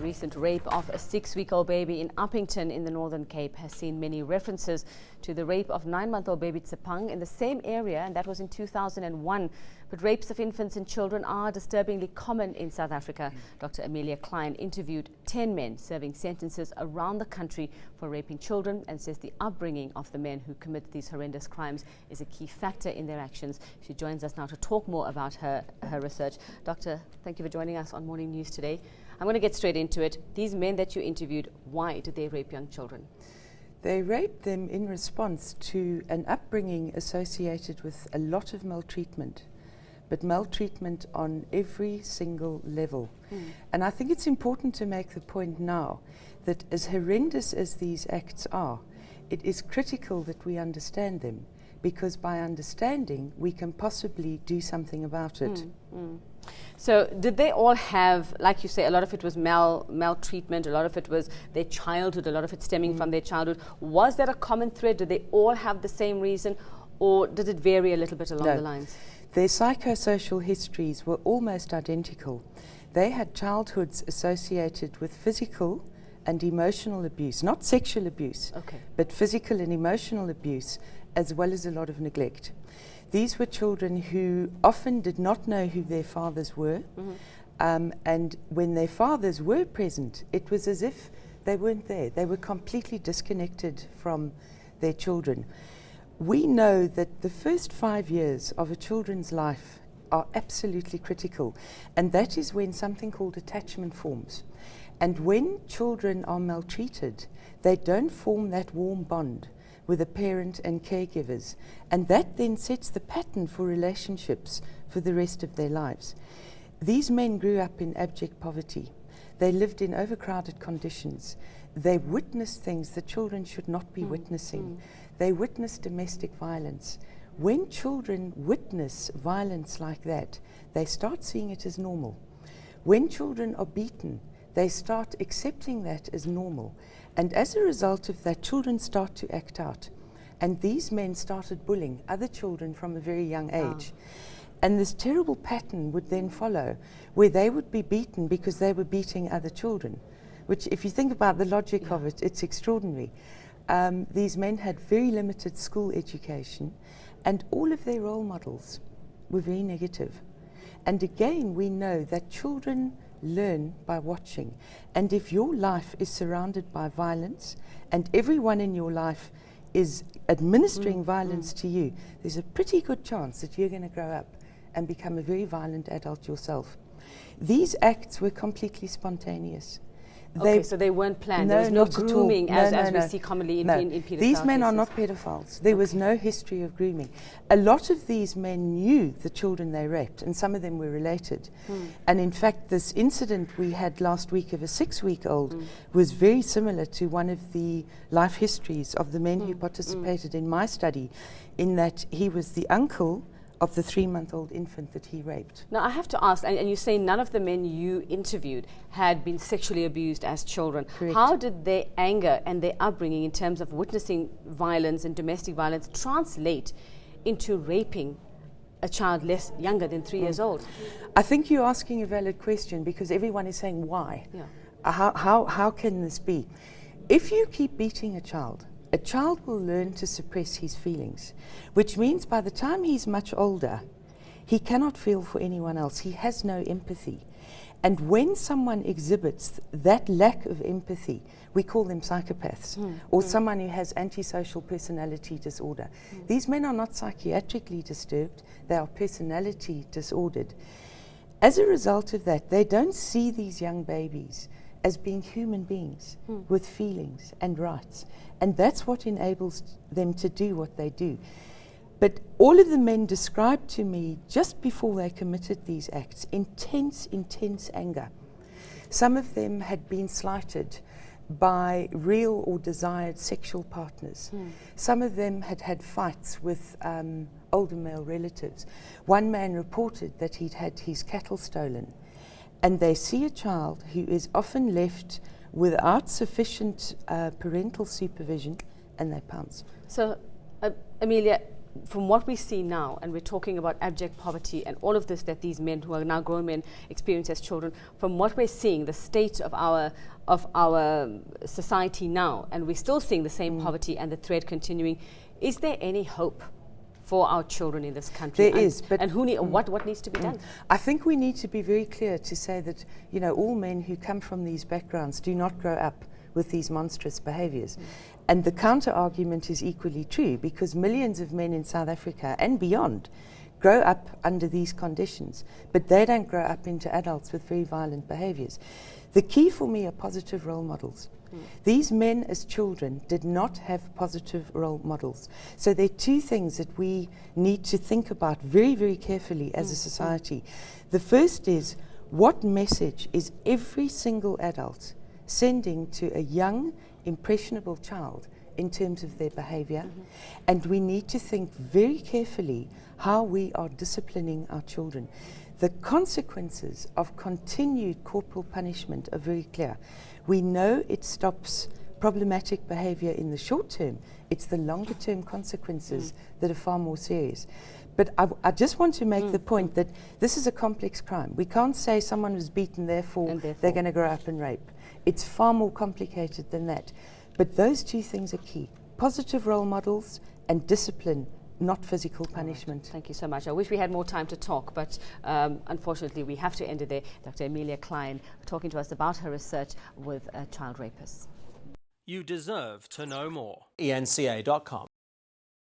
recent rape of a 6-week-old baby in Uppington in the Northern Cape has seen many references to the rape of 9-month-old baby Tsepang in the same area, and that was in 2001. But rapes of infants and children are disturbingly common in South Africa. Dr. Amelia Kleijn interviewed 10 men serving sentences around the country for raping children and says the upbringing of the men who commit these horrendous crimes is a key factor in their actions. She joins us now to talk more about her research. Doctor, thank you for joining us on Morning News today. I'm going to get straight into it. These men that you interviewed, why did they rape young children? They raped them in response to an upbringing associated with a lot of maltreatment, but maltreatment on every single level. And I think it's important to make the point now that as horrendous as these acts are, it is critical that we understand them, because by understanding we can possibly do something about it. So did they all have, like you say, a lot of it was maltreatment, a lot of it was their childhood, a lot of it stemming from their childhood. Was that a common thread? Did they all have the same reason, or did it vary a little bit along the lines? Their psychosocial histories were almost identical. They had childhoods associated with physical and emotional abuse, not sexual abuse, but physical and emotional abuse, as well as a lot of neglect. These were children who often did not know who their fathers were, and when their fathers were present, it was as if they weren't there. They were completely disconnected from their children. We know that the first 5 years of a children's life are absolutely critical, and that is when something called attachment forms. And when children are maltreated, they don't form that warm bond with a parent and caregivers, and that then sets the pattern for relationships for the rest of their lives. These men grew up in abject poverty. They lived in overcrowded conditions. They witnessed things that children should not be witnessing. They witnessed domestic violence. When children witness violence like that, they start seeing it as normal. When children are beaten, they start accepting that as normal. And as a result of that, children start to act out. And these men started bullying other children from a very young age. And this terrible pattern would then follow, where they would be beaten because they were beating other children, which, if you think about the logic of it, it's extraordinary. These men had very limited school education, and all of their role models were very negative. And again, we know that children learn by watching. And if your life is surrounded by violence, and everyone in your life is administering violence to you, there's a pretty good chance that you're going to grow up and become a very violent adult yourself. These acts were completely spontaneous. So they weren't planned. There was no grooming as we see commonly in paedophile These men are cases. not pedophiles. There was no history of grooming. A lot of these men knew the children they raped, and some of them were related. And in fact, this incident we had last week of a 6-week-old was very similar to one of the life histories of the men who participated in my study, in that he was the uncle of the 3-month-old infant that he raped. Now, I have to ask, and you say none of the men you interviewed had been sexually abused as children. Correct. How did their anger and their upbringing in terms of witnessing violence and domestic violence translate into raping a child younger than 3 years old? I think you're asking a valid question, because everyone is saying why. How can this be? If you keep beating a child will learn to suppress his feelings, which means by the time he's much older, he cannot feel for anyone else. He has no empathy. And when someone exhibits that lack of empathy, we call them psychopaths, or someone who has antisocial personality disorder. These men are not psychiatrically disturbed, they are personality disordered. As a result of that, they don't see these young babies as being human beings with feelings and rights. And that's what enables them to do what they do. But all of the men described to me, just before they committed these acts, intense anger. Some of them had been slighted by real or desired sexual partners. Some of them had had fights with older male relatives. One man reported that he'd had his cattle stolen. And they see a child who is often left without sufficient parental supervision, and they pounce. So, Amelia, from what we see now, and we're talking about abject poverty and all of this that these men who are now grown men experience as children, from what we're seeing, the state of our society now, and we're still seeing the same poverty and the threat continuing, is there any hope for our children in this country? There is, but what needs to be done? I think we need to be very clear to say that, you know, all men who come from these backgrounds do not grow up with these monstrous behaviors. And the counter argument is equally true, because millions of men in South Africa and beyond grow up under these conditions, but they don't grow up into adults with very violent behaviors. The key for me are positive role models. These men as children did not have positive role models. So there are two things that we need to think about very, very carefully as a society. The first is, what message is every single adult sending to a young, impressionable child in terms of their behavior? And we need to think very carefully how we are disciplining our children. The consequences of continued corporal punishment are very clear. We know it stops problematic behavior in the short term. It's the longer term consequences that are far more serious. But I just want to make the point that this is a complex crime. We can't say someone was beaten, therefore they're going to grow up and rape. It's far more complicated than that. But those two things are key: positive role models and discipline, not physical punishment. Right. Thank you so much. I wish we had more time to talk, but unfortunately we have to end it there. Dr. Amelia Kleijn talking to us about her research with child rapists. You deserve to know more. ENCA.com.